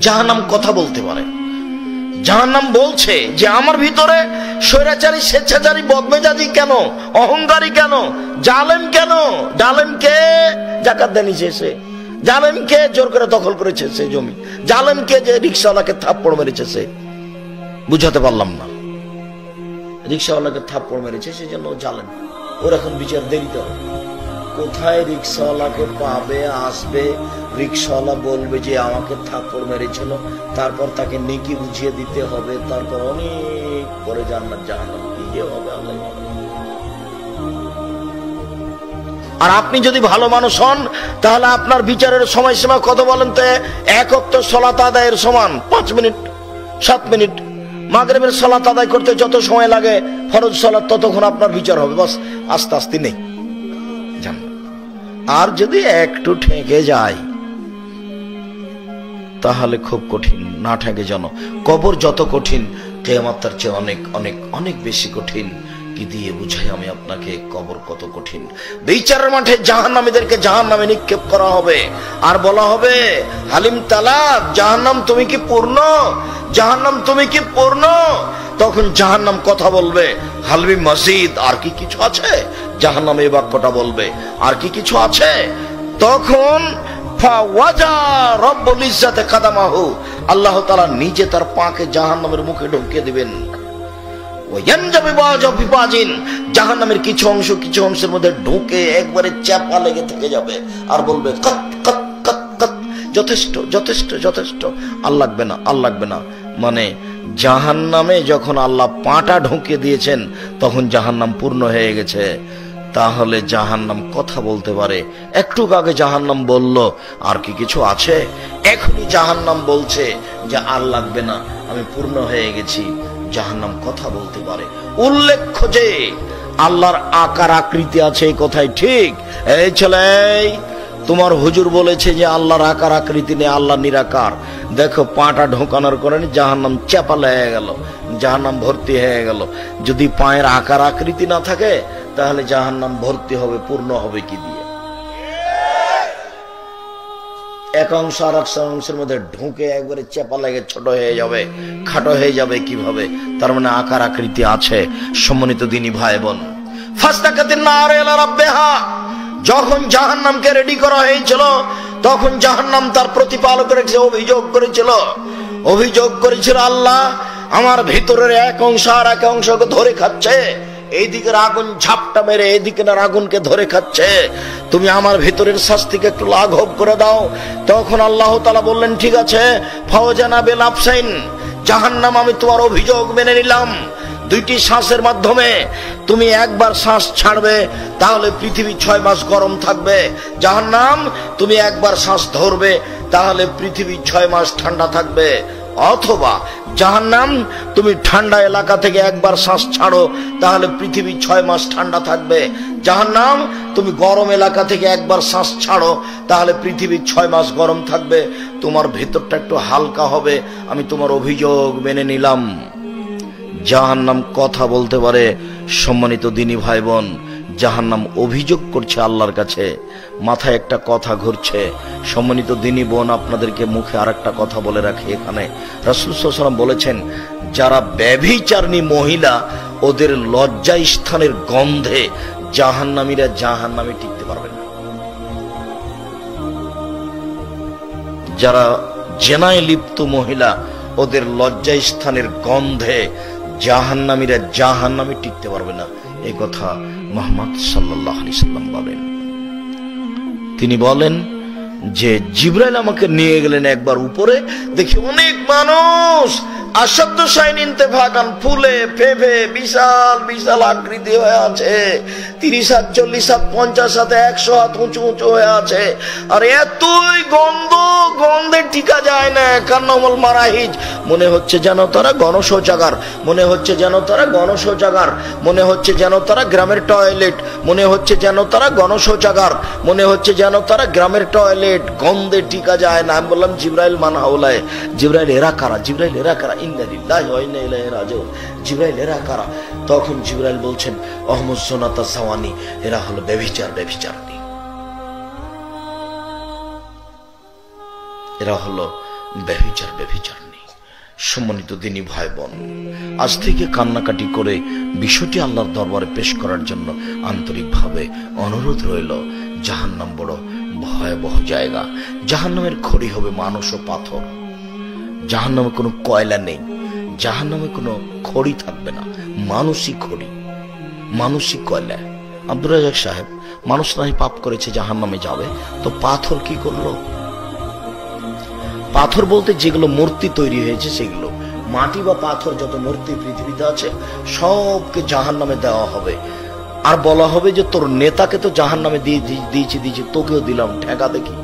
জাহান্নাম কথা বলতে পারে। জাহান্নাম বলছে যে আমার ভিতরে স্বৈরাচারী, স্বেচ্ছাচারী, বদমেজাজি কেন, অহংকারী কেন, জালেম কেন? জালেম কে? জাকাত দেয়নি সে। জালেম কে? জোর করে দখল করেছে সে জমি। জালেম কে? যে রিক্সাওয়ালাকে থাপ্পড় মেরেছে সে। বুঝাতে পারলাম না। রিক্সাওয়ালাকে থাপ্পড় মেরেছে সেজন্য জালেম। ওর এখন বিচার দেরিতে হবে। কোথায় রিক্সাওয়ালাকে পাবে, আসবে, রিক্সাওয়ালা বলবে যে আমাকে থাপ্পড় মেরেছিল, তারপর তাকে নেকি বুঝিয়ে দিতে হবে, তারপর অনেক পরে জান্নাত জাহান্নাম কি যে হবে আল্লাহ। আর আপনি যদি ভালো মানুষ হন তাহলে আপনার বিচারের সময়সীমা কত বলেন তো? এক ওয়াক্ত সালাত আদায়ের সমান 5 মিনিট 7 মিনিট। মাগরিবের সালাত আদায় করতে যত সময় লাগে ফরজ সালাত ততক্ষণ আপনার বিচার হবে। বাস, আস্তে আস্তে নেই জান্নাত। আর যদি একটু ঠেকে যায় তাহলে খুব কঠিন। না ঠেকে যেন কবর যত কঠিন, কিয়ামত তার চেয়ে অনেক অনেক অনেক বেশি কঠিন। কি দিয়ে বুঝাই আমি আপনাকে কবর কত কঠিন। বিচারের মাঠে জাহান্নামীদেরকে জাহান্নামে নিক্ষেপ করা হবে আর বলা হবে, হালিম তালাক, জাহান্নাম তুমি কি পূর্ণ? জাহান্নাম তুমি কি পূর্ণ? তখন জাহান্নাম কথা বলবে, হালবি মসজিদ, আর কি কিছু আছে? জাহান্নাম এই বাক্যটা বলবে, আর কি কিছু আছে? তখন রব্বুল ইজ্জাতে কাদামাহু, আল্লাহ তাআলা নিজে তার পাকে জাহান্নামের মুখে ঢুকিয়ে দিবেন। জাহান্নামের কিছু অংশের মধ্যে ঢুকে একবারে চাপা লেগে থেকে যাবে আর বলবে, কত কত কত কত, যথেষ্ট যথেষ্ট যথেষ্ট, আর লাগবে না, আর লাগবে না। মানে জাহান্নামে যখন আল্লাহ পাটা ঢুকিয়ে দিয়েছেন তখন জাহান্নাম পূর্ণ হয়ে গেছে। তাহলে জাহান্নাম কথা বলতে পারে। একটু আগে জাহান্নাম বলল আর কি কিছু আছে, এখনই জাহান্নাম বলছে যে আর লাগবে না, আমি পূর্ণ হয়ে গেছি। জাহান্নাম কথা বলতে পারে। উল্লেখ্য যে আল্লাহর আকার আকৃতি আছে, এই কথাই ঠিক। এই ছেলে, তোমার হুজুর বলেছে যে আল্লাহর আকার আকৃতি নেই, আল্লাহ নিরাকার। দেখো পাটা ঢোকানোর কারণে জাহান্নাম চাপা লেগে গেল, জাহান্নাম ভর্তি হয়ে গেল। যদি পায়ের আকার আকৃতি না থাকে তাহলে জাহান্নাম ভর্তি হবে, পূর্ণ হবে কি দিয়ে? এক অংশ আর এক অংশের মধ্যে ঢুকে একবারে চেপা লেগে ছোট হয়ে যাবে, খাটো হয়ে যাবে কিভাবে? তার মানে আকার আকৃতি আছে। সম্মানিত দিনী ভাই বোন, ফাস্তাকাতিন নার ইলা রাব্বিহা, যখন জাহান্নামকে রেডি করা হয়েছিল তখন জাহান্নাম তার প্রতিপালকের কাছে অভিযোগ করেছিল, আল্লাহ আমার ভিতরের এক অংশ আর এক অংশকে ধরে খাচ্ছে, এইদিকের আগুন ঝাপটা মেরে এইদিকের আগুনকে ধরে খাচ্ছে, তুমি আমার ভিতরের শাস্তিকে একটু লাঘব করে দাও। তখন আল্লাহ তাআলা বললেন, ঠিক আছে, ফাওজানা বিল আফসাইন, জাহান্নাম আমি তোমার অভিযোগ মেনে নিলাম। 2টি শ্বাসের মাধ্যমে তুমি একবার শ্বাস ছাড়বে তাহলে পৃথিবী 6 মাস গরম থাকবে। জাহান্নাম তুমি একবার শ্বাস ধরবে তাহলে পৃথিবী 6 মাস ঠান্ডা থাকবে। অথবা জাহান্নাম তুমি ঠান্ডা এলাকা থেকে একবার শ্বাস ছাড়ো তাহলে পৃথিবী 6 মাস ঠান্ডা থাকবে। জাহান্নাম তুমি গরম এলাকা থেকে একবার শ্বাস ছাড়ো তাহলে পৃথিবী 6 মাস গরম থাকবে। তোমার ভেতরটা একটু হালকা হবে, আমি তোমার অভিযোগ মেনে নিলাম। জাহান্নাম কথা বলতে পারে। সম্মানিত দিনী ভাই বোন, জাহান্নাম অভিযোগ করছে আল্লাহর কাছে। মাথায় একটা কথা ঘুরছে। সম্মানিত দিনী বোন, আপনাদেরকে মুখে আরেকটা কথা বলে রাখি। এখানে রাসূল সাল্লাল্লাহু আলাইহি ওয়াসাল্লাম বলেছেন, যারা ব্যভিচারিণী মহিলা ওদের লজ্জা স্থানের গন্ধে জাহান্নামীরা জাহান্নামে টিকতে পারবে না। যারা জেনায় লিপ্ত মহিলা ওদের লজ্জা স্থানের গন্ধে জাহান্নামীরা জাহান্নামে টিকতে পারবে না। এই কথা মুহাম্মদ সাল্লাল্লাহু আলাইহি সাল্লাম বলেন। তিনি বলেন যে জিবরাইল আমাকে নিয়ে গেলেন একবার উপরে, দেখি অনেক মানুষ আসাদ্দ শাইন ইন্তেফাকান, ফুলে ফেফে বিশাল বিশাল আকৃতি হয়ে আছে, 30 হাত 40 হাত 50 হাত 100 হাত উঁচু উঁচু হয়ে আছে। আর এতই গন্ধে টিকা যায় না। কান্নামল মারাহিজ, মনে হচ্ছে যেন তারা গণশৌচাগার, মনে হচ্ছে যেন তারা গণশৌচাগার, মনে হচ্ছে যেন তারা গ্রামের টয়লেট, মনে হচ্ছে যেন তারা গণশৌচাগার, মনে হচ্ছে যেন তারা গ্রামের টয়লেট। গন্ধে টিকা যায় না। আমি বললাম, জিবরাইল মান হাওলায়, জিবরাইল এরা কারা? জিবরাইল এরা কারা? ইন্না লিল্লাহি ওয়া ইন্না ইলাইহি রাজিউন। জিবরাইল এরা কারা? তখন জিবরাইল বলছেন, আহমদ সোনাতা সাওয়ানি, এরা হলো ব্যভিচারিণী, এরা হলো ব্যভিচার ব্যভিচার নেই। সম্মানিত দিনী ভাই বোন, আজ থেকে কান্নাকাটি করে বিষয়টি আল্লাহর দরবারে পেশ করার জন্য আন্তরিকভাবে অনুরোধ রইল। জাহান্নাম বড় ভয়াবহ জায়গা। জাহান্নামের খড়ি হবে মানুষ ও পাথর। জাহান্নামে কোনো কয়লা নেই, জাহান্নামে কোনো খড়ি থাকবে না, মানুষই খড়ি, মানুষই কয়লা। আব্দুর রাজ্জাক সাহেব, মানুষ নাই পাপ করেছে জাহান্নামে যাবে, তো পাথর কি করলো? পাথর বলতে যেগুলো মূর্তি তৈরি হয়েছে সেগুলো, মাটি বা পাথর যত মূর্তি পৃথিবীতে আছে সবকে জাহান্নামে দেওয়া হবে। আর বলা হবে যে তোর নেতাকে তো জাহান্নামে দিয়েছি, তোকেও দিলাম, ঠেকা দেখি।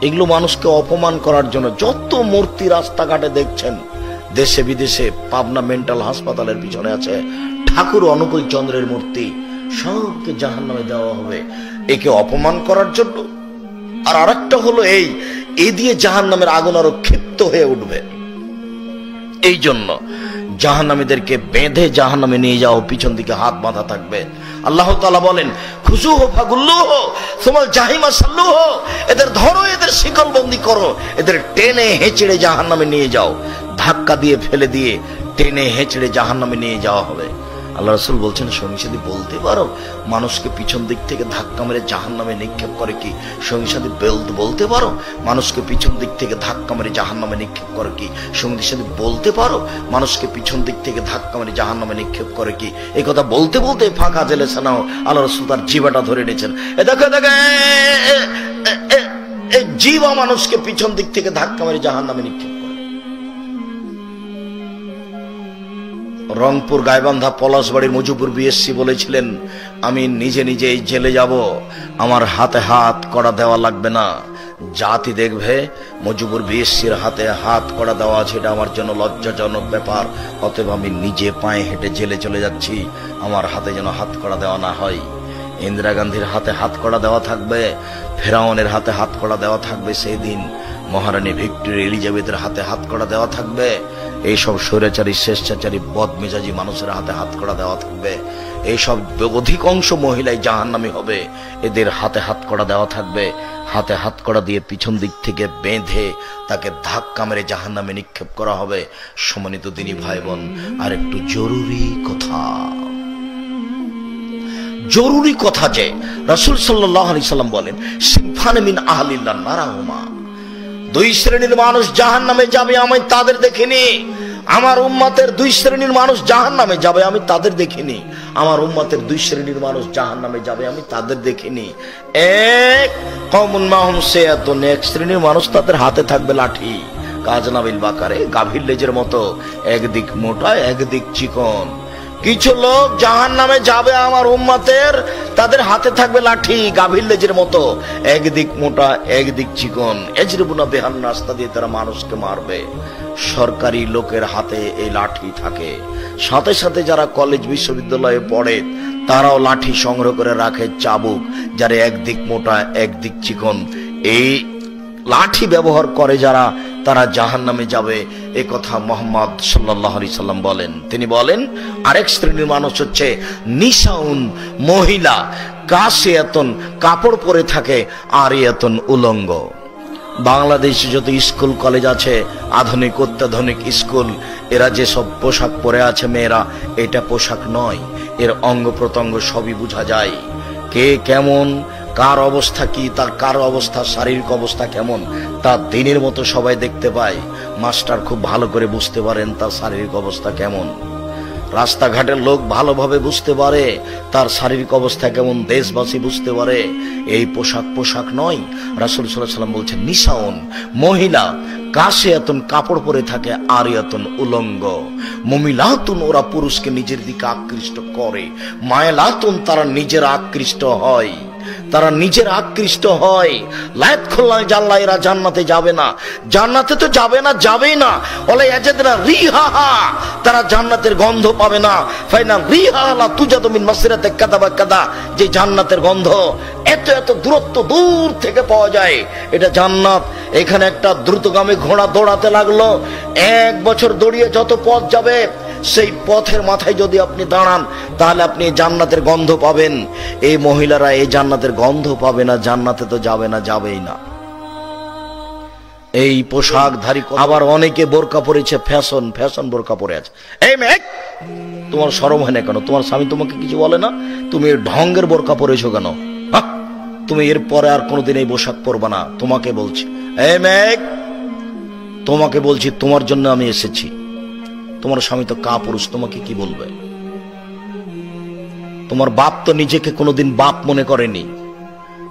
এগুলো মানুষকে অপমান করার জন্য যত মূর্তি রাস্তাঘাটে দেখছেন, দেশে বিদেশে, পাবনা মেন্টাল হাসপাতালের পিছনে আছে ঠাকুর অনুকূল চন্দ্রের মূর্তি, সবকে জাহান্নামে দেওয়া হবে একে অপমান করার জন্য। আর আরেকটা হলো এই দিয়ে জাহান্নামের আগুন আরো ক্ষিপ্ত হয়ে উঠবে। এই জন্য জাহান্নামীদেরকে বেঁধে জাহান্নামে নিয়ে যাও, পিছন দিকে হাত বাঁধা থাকবে। আল্লাহ তাআলা বলেন, খুজুহু ফাগুল্লুহু সুমাল জাহিমা সাল্লুহু, এদের ধরো, এদের শিকলবন্দি করো, এদের টেনে হেঁচড়ে জাহান্নামে নিয়ে যাও। ধাক্কা দিয়ে ফেলে দিয়ে টেনে হেঁচড়ে জাহান্নামে নিয়ে যাওয়া হবে। আল্লাহ রাসূল বলছেন, সঙ্গী সাথী বলতে পারো মানুষকে পিছন দিক থেকে ধাক্কা মেরে জাহান্নামে নিক্ষেপ করে কি? সঙ্গী সাথী বলতে পারো মানুষকে পিছন দিক থেকে ধাক্কা মেরে জাহান্নামে নিক্ষেপ করে কি? সঙ্গী সাথী বলতে পারো মানুষকে পিছন দিক থেকে ধাক্কা মেরে জাহান্নামে নিক্ষেপ করে কি? এই কথা বলতে বলতে ফাঁকা জেলেছে নাও আল্লাহ রাসূল তার জিহ্বাটা ধরে নিয়েছেন। দেখো জিহ্বা মানুষকে পিছন দিক থেকে ধাক্কা মেরে জাহান্নামে নিক্ষেপ। রংপুর গাইবান্ধা পলাশবাড়ির মুজিবুর বিএসসি বলেছিলেন, আমি নিজে নিজেই জেলে যাব, আমার হাতে হাত কড়া দেওয়া লাগবে না। জাতি দেখবে মুজিবুর বিএসসির হাতে হাত কড়া দেওয়া আছে, এটা আমার জন্য লজ্জাজনক ব্যাপার। অতএব আমি নিজে পায়ে হেঁটে জেলে চলে যাচ্ছি, আমার হাতে যেন হাত কড়া দেওয়া না হয়। ইন্দিরা গান্ধীর হাতে হাত কড়া দেওয়া থাকবে, ফেরাউনের হাতে হাত কড়া দেওয়া থাকবে, সেই দিন মহারানী ভিক্টোরিয়া এলিজাবেথের হাতে হাত কড়া দেওয়া থাকবে। এইসব স্বৈরাচারী স্বেচ্ছাচারী বদমেজাজি মানুষের হাতে হাত কড়া দেওয়া থাকবে। এইসব অধিকাংশ মহিলাই জাহান্নামী হবে, এদের হাতে হাত কড়া দেওয়া থাকবে। হাতে হাত কড়া দিয়ে পিছন দিক থেকে বেঁধে তাকে ধাক্কা মেরে জাহান্নামে নিক্ষেপ করা হবে। সম্মানিত দিনী ভাই বোন, আর একটু জরুরি কথা যে রাসূল সাল্লাল্লাহু আলাইহি সাল্লাম বলেন, সিনফানে মিন আহলিল্লাহ নারাহুমা, দুই শ্রেণীর মানুষ জাহান্নামে যাবে, আমি তাদের দেখিনি। আমার উম্মতের দুই শ্রেণীর মানুষ জাহান্নামে যাবে, আমি তাদের দেখিনি। আমার উম্মতের দুই শ্রেণীর মানুষ জাহান্নামে যাবে, আমি তাদের দেখিনি। এক কওমুন মাহুম সিয়াতুন, এক শ্রেণীর মানুষ তাদের হাতে থাকবে লাঠি, কাজনাবিল বাকারে, গাভীর লেজের মতো, একদিক মোটা একদিক চিকন। কিছু লোক জাহান্নামে যাবে আমার উম্মতের, তাদের হাতে থাকবে লাঠি, গাভীর লেজের মতো, একদিক মোটা একদিক চিকন। এজরিবুনা বিহান, রাস্তা দিয়ে তারা মানুষকে মারবে। সরকারি লোকের হাতে এই লাঠি থাকে, সাথে সাথে যারা কলেজ বিশ্ববিদ্যালয়ে পড়ে তারাও লাঠি সংগ্রহ করে রাখে, চাবুক, যারা একদিক মোটা একদিক চিকন। এই লাঠি ব্যবহার করে যারা, তারা জাহান্নামে যাবে, এ কথা মুহাম্মদ সাল্লাল্লাহু আলাইহি সাল্লাম বলেন। তিনি বলেন, আরেক শ্রেণীর মানুষ হচ্ছে নিসাউন, মহিলা, কাসিয়াতুন, কাপড় পরে থাকে, আরিয়াতুন, উলঙ্গ। বাংলাদেশে যত স্কুল কলেজ আছে, আধুনিক অত্যাধুনিক স্কুল, এরা যে সব পোশাক পরে আছে মেয়েরা, এটা পোশাক নয়, এর অঙ্গ প্রত্যঙ্গ সবই বোঝা যায়। কে কেমন, কার অবস্থা কি, তার কার অবস্থা, শারীরিক অবস্থা কেমন, তার দিনের মতো সবাই দেখতে পায়। মাস্টার খুব ভালো করে বুঝতে পারেন তার শারীরিক অবস্থা কেমন, রাস্তাঘাটের লোক ভালোভাবে বুঝতে পারে তার শারীরিক অবস্থা কেমন, দেশবাসী বুঝতে পারে। এই পোশাক নয়। রাসূল সাল্লাল্লাহু আলাইহি ওয়াসাল্লাম বলছেন, নিসাউন, মহিলা, কাসিয়াতুন, কাপড় পরে থাকে, আরিয়াতুন, উলঙ্গ। মুমিলাতুন, ওরা পুরুষকে নিজের দিকে আকৃষ্ট করে, মায়লাতুন, তারা নিজের আকৃষ্ট হয়, তারা নিজের আকৃষ্ট হয়। লায়াত খোল্লা জাল্লা, এরা জান্নাতে যাবে না, জান্নাতে তো যাবে না, যাবেই না। ওলা ইয়াজিদনা রিহাহা, তারা জান্নাতের গন্ধ পাবে না। ফাইনা রিহাহা লা তুজাদু মিন মাসিরাতি কাদা বা কাদা, যে জান্নাতের গন্ধ এত দূরত্ব দূর থেকে পাওয়া যায়, এটা জান্নাত। এখানে একটা দ্রুতগামী ঘোড়া দৌড়াতে লাগলো, 1 বছর দৌড়িয়ে যত পথ যাবে, সেই পথের মাথায় যদি আপনি দাঁড়ান তাহলে আপনি জান্নাতের গন্ধ পাবেন। এই মহিলারা এই জান্নাতের গন্ধ পাবে না, জান্নাতে তো যাবে না, যাবেই না। এই পোশাকধারী, আবার অনেকে বোরকা পরেছে, ফ্যাশন ফ্যাশন বোরকা পরে আছে। এই মেয়ে, তোমার শরম হয় না কেন? তোমার স্বামী তোমাকে কিছু বলে না? তুমি এই ঢঙ্গের বোরকা পরেছো কেন? তুমি এরপরে আর কোনোদিন এই পোশাক পরবা না, তোমাকে বলছি। এই মেয়ে, তোমাকে বলছি, তোমার জন্য আমি এসেছি। তোমার স্বামী তো কাপুরুষ, তোমাকে কি বলবে? তোমার বাপ তো নিজেকে কোনোদিন বাপ মনে করেনি,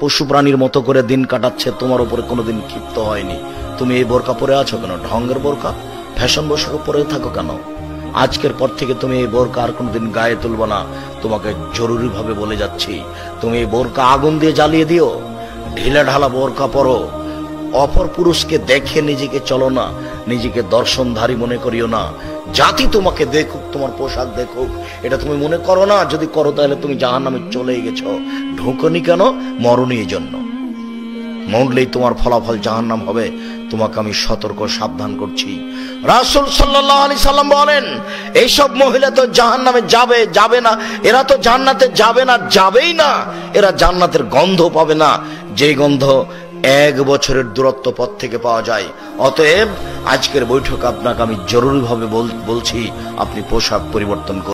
পশু প্রাণীর মতো করে দিন কাটাচ্ছে, তোমার উপরে কোনোদিন ক্ষিপ্ত হয়নি। তুমি এই বোরকা পরে আছো কেন? ঢঙ্গের বোরকা, ফ্যাশন পোশাক পরে থাকো কেন? আজকের পর থেকে তুমি এই বোরকা আর কোনোদিন গায়ে তুলবো না, তোমাকে জরুরি ভাবে বলে যাচ্ছি। তুমি এই বোরকা আগুন দিয়ে জ্বালিয়ে দিও, ঢিলা ঢালা বোরকা পরো, অপর পুরুষকে দেখে নিজেকে চলো না, নিজেকে দর্শনধারী মনে করিও না। জাতি তোমাকে দেখুক, তোমার পোশাক দেখুক, এটা তুমি মনে করো না। যদি করো তাহলে তুমি জাহান্নামে চলে গেছো। ঢুকনি কেন? মরণী এই জন্য। মরলেই তোমার ফলাফল জাহান্নাম হবে। তোমাকে আমি সতর্ক সাবধান করছি। রাসূল সাল্লাল্লাহু আলাইহি সাল্লাম বলেন, এইসব মহিলা তো জাহান্নামে যাবে, যাবে না, এরা তো জান্নাতে যাবে না, যাবেই না। এরা জান্নাতের গন্ধ পাবে না, যে গন্ধ 1 বছরের দূরত্ব পথ থেকে পাওয়া যায়। অতএব আজকের বৈঠক আপনাকে আমি জরুরি ভাবে বলছি, আপনি পোশাক পরিবর্তন করুন।